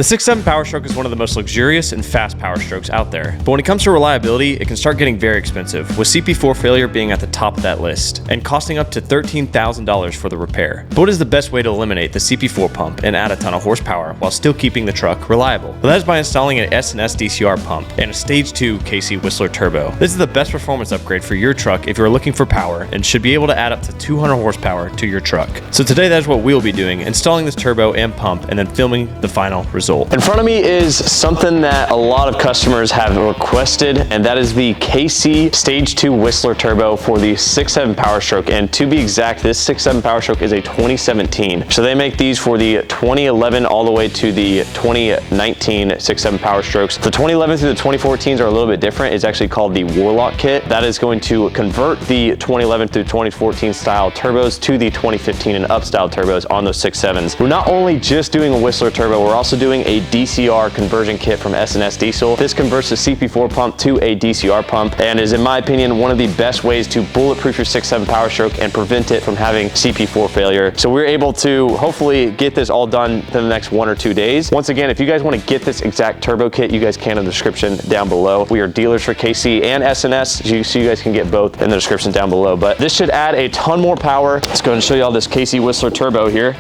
The 6.7 Powerstroke is one of the most luxurious and fast Powerstrokes out there, but when it comes to reliability, it can start getting very expensive, with CP4 failure being at the top of that list, and costing up to $13,000 for the repair. But what is the best way to eliminate the CP4 pump and add a ton of horsepower while still keeping the truck reliable? Well, that is by installing an S&S DCR pump and a Stage 2 KC Whistler turbo. This is the best performance upgrade for your truck if you're looking for power, and should be able to add up to 200 horsepower to your truck. So today that is what we'll be doing, installing this turbo and pump, and then filming the final result. In front of me is something that a lot of customers have requested, and that is the KC Stage 2 Whistler turbo for the 6.7 Powerstroke. And to be exact, this 6.7 Powerstroke is a 2017. So they make these for the 2011 all the way to the 2019 6.7 Powerstrokes. The 2011 through the 2014s are a little bit different. It's actually called the Warlock kit. That is going to convert the 2011 through 2014 style turbos to the 2015 and up style turbos on those 6.7s. We're not only just doing a Whistler turbo, we're also doing a DCR conversion kit from S&S Diesel. This converts the CP4 pump to a DCR pump and is, in my opinion, one of the best ways to bulletproof your 6.7 Powerstroke and prevent it from having CP4 failure. So we're able to hopefully get this all done in the next 1 or 2 days. Once again, if you guys want to get this exact turbo kit, you guys can in the description down below. We are dealers for KC and S&S, so you guys can get both in the description down below. But this should add a ton more power. Let's go ahead and show you all this KC Whistler turbo here.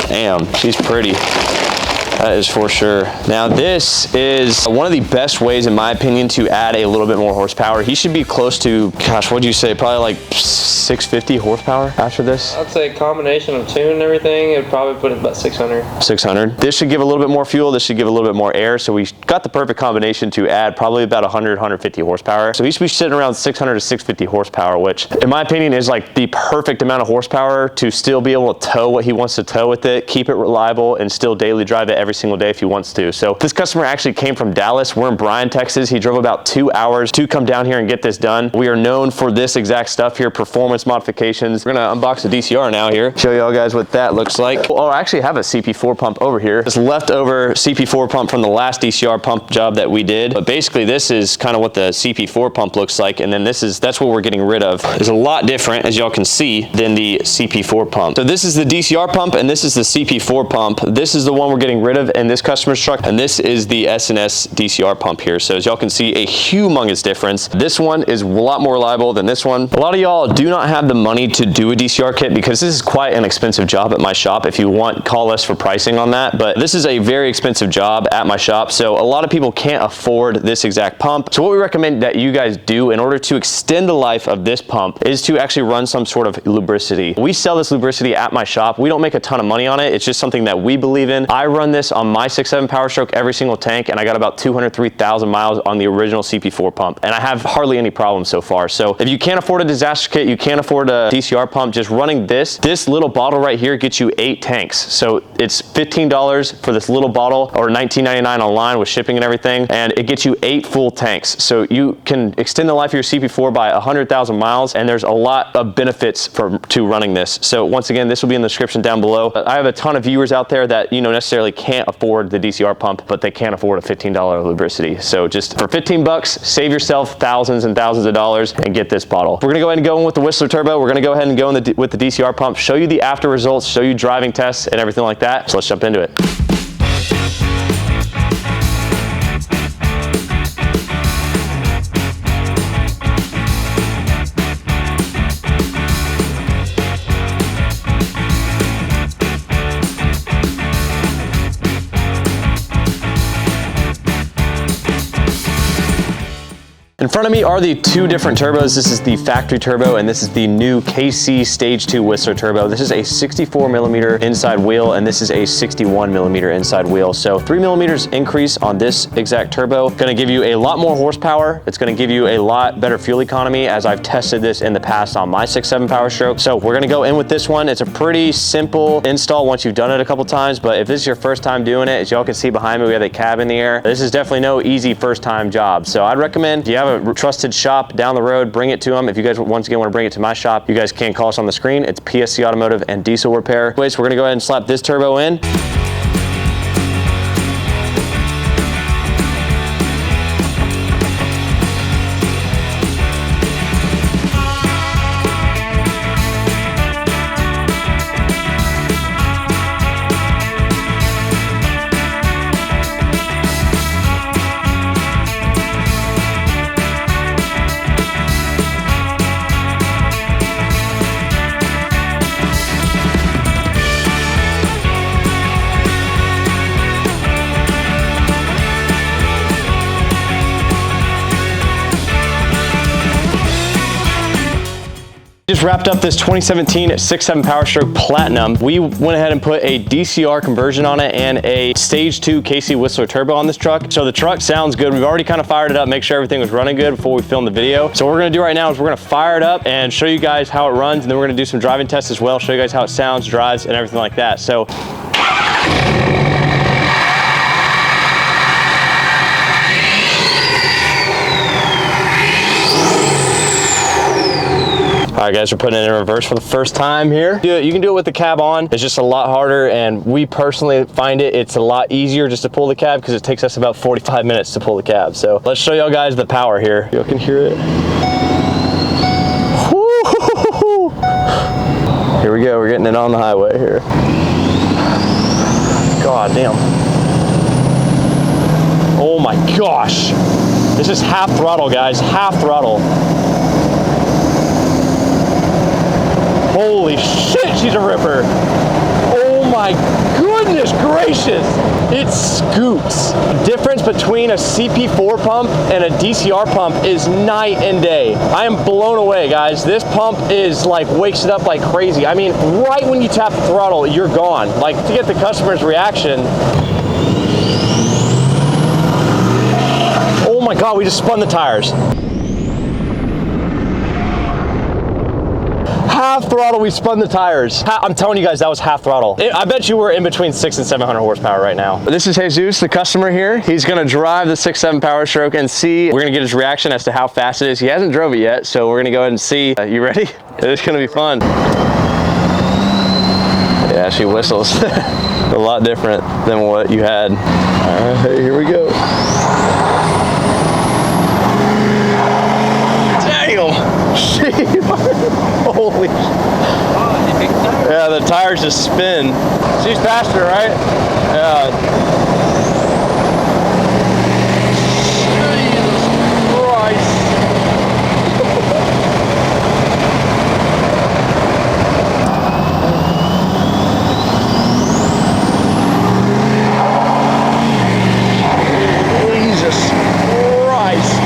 Damn, she's pretty. That is for sure. Now this is one of the best ways, in my opinion, to add a little bit more horsepower. He should be close to, gosh, what'd you say? Probably like 650 horsepower after this? I'd say a combination of tune and everything, it would probably put it about 600. 600. This should give a little bit more fuel. This should give a little bit more air. So we got the perfect combination to add probably about 100, 150 horsepower. So he should be sitting around 600 to 650 horsepower, which in my opinion is like the perfect amount of horsepower to still be able to tow what he wants to tow with it, keep it reliable, and still daily drive it every single day if he wants to. So this customer actually came from Dallas. We're in Bryan, Texas. He drove about 2 hours to come down here and get this done. We are known for this exact stuff here, performance modifications. We're gonna unbox the DCR now here, show y'all guys what that looks like. Oh, I actually have a CP4 pump over here. This leftover CP4 pump from the last DCR pump job that we did. But basically this is kind of what the CP4 pump looks like. And then that's what we're getting rid of. It's a lot different, as y'all can see, than the CP4 pump. So this is the DCR pump and this is the CP4 pump. This is the one we're getting rid of in this customer's truck, and this is the S&S DCR pump here. So as y'all can see, a humongous difference. This one is a lot more reliable than this one. A lot of y'all do not have the money to do a DCR kit because this is quite an expensive job at my shop. If you want, call us for pricing on that, but this is a very expensive job at my shop, so a lot of people can't afford this exact pump. So what we recommend that you guys do in order to extend the life of this pump is to actually run some sort of lubricity. We sell this lubricity at my shop. We don't make a ton of money on it. It's just something that we believe in. I run this on my 6.7 Powerstroke every single tank, and I got about 203,000 miles on the original CP4 pump, and I have hardly any problems so far. So if you can't afford a disaster kit, you can't afford a DCR pump, just running this little bottle right here gets you 8 tanks. So it's $15 for this little bottle, or $19.99 online with shipping and everything, and it gets you 8 full tanks. So you can extend the life of your CP4 by 100,000 miles, and there's a lot of benefits to running this. So once again, this will be in the description down below. I have a ton of viewers out there that necessarily can't afford the DCR pump, but they can't afford a $15 lubricity. So just for 15 bucks, save yourself thousands and thousands of dollars and get this bottle. We're gonna go ahead and go in with the Whistler turbo. We're gonna go ahead and go in with the DCR pump, show you the after results, show you driving tests and everything like that. So let's jump into it. In front of me are the 2 different turbos. This is the factory turbo and this is the new KC Stage 2 Whistler turbo. This is a 64 millimeter inside wheel and this is a 61 millimeter inside wheel. So 3 millimeters increase on this exact turbo. Gonna give you a lot more horsepower. It's gonna give you a lot better fuel economy, as I've tested this in the past on my 6.7 Powerstroke. So we're gonna go in with this one. It's a pretty simple install once you've done it a couple times, but if this is your first time doing it, as y'all can see behind me, we have the cab in the air. This is definitely no easy first time job. So I'd recommend, if you have a trusted shop down the road, bring it to them. If you guys once again want to bring it to my shop, you guys can call us on the screen. It's PSC Automotive and Diesel Repair. Anyways, we're gonna go ahead and slap this turbo in. Just wrapped up this 2017 6.7 Powerstroke Platinum. We went ahead and put a DCR conversion on it and a stage 2 KC Whistler turbo on this truck. So the truck sounds good. We've already kind of fired it up, make sure everything was running good before we filmed the video. So what we're gonna do right now is we're gonna fire it up and show you guys how it runs, and then we're gonna do some driving tests as well, show you guys how it sounds, drives, and everything like that. So all right, guys, we're putting it in reverse for the first time here. You can do it with the cab on. It's just a lot harder, and we personally find it's a lot easier just to pull the cab because it takes us about 45 minutes to pull the cab. So let's show y'all guys the power here. Y'all can hear it. Woo-hoo-hoo-hoo. Here we go, we're getting it on the highway here. God damn. Oh my gosh. This is half throttle, guys, half throttle. Holy shit, she's a ripper. Oh my goodness gracious. It scoots. The difference between a CP4 pump and a DCR pump is night and day. I am blown away, guys. This pump is like, wakes it up like crazy. I mean, right when you tap the throttle, you're gone. Like, to get the customer's reaction. Oh my God, we just spun the tires. Half throttle, we spun the tires. I'm telling you guys, that was half throttle. I bet you we're in between 600 and 700 horsepower right now. This is Jesus, the customer here. He's gonna drive the 6.7 Powerstroke and see, we're gonna get his reaction as to how fast it is. He hasn't drove it yet, so we're gonna go ahead and see. You ready? It's gonna be fun. Yeah, she whistles. A lot different than what you had. All right, here we go. Holy. Yeah, the tires just spin. She's faster, right? Yeah. Jesus Christ. Jesus Christ.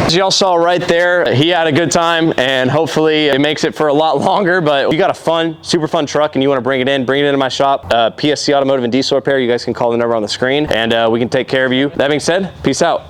As y'all saw right there, he had a good time, and hopefully it makes it for a lot longer. But you got a fun, super fun truck and you want to bring it into my shop, PSC Automotive in DCR Repair. You guys can call the number on the screen and we can take care of you. That being said, peace out.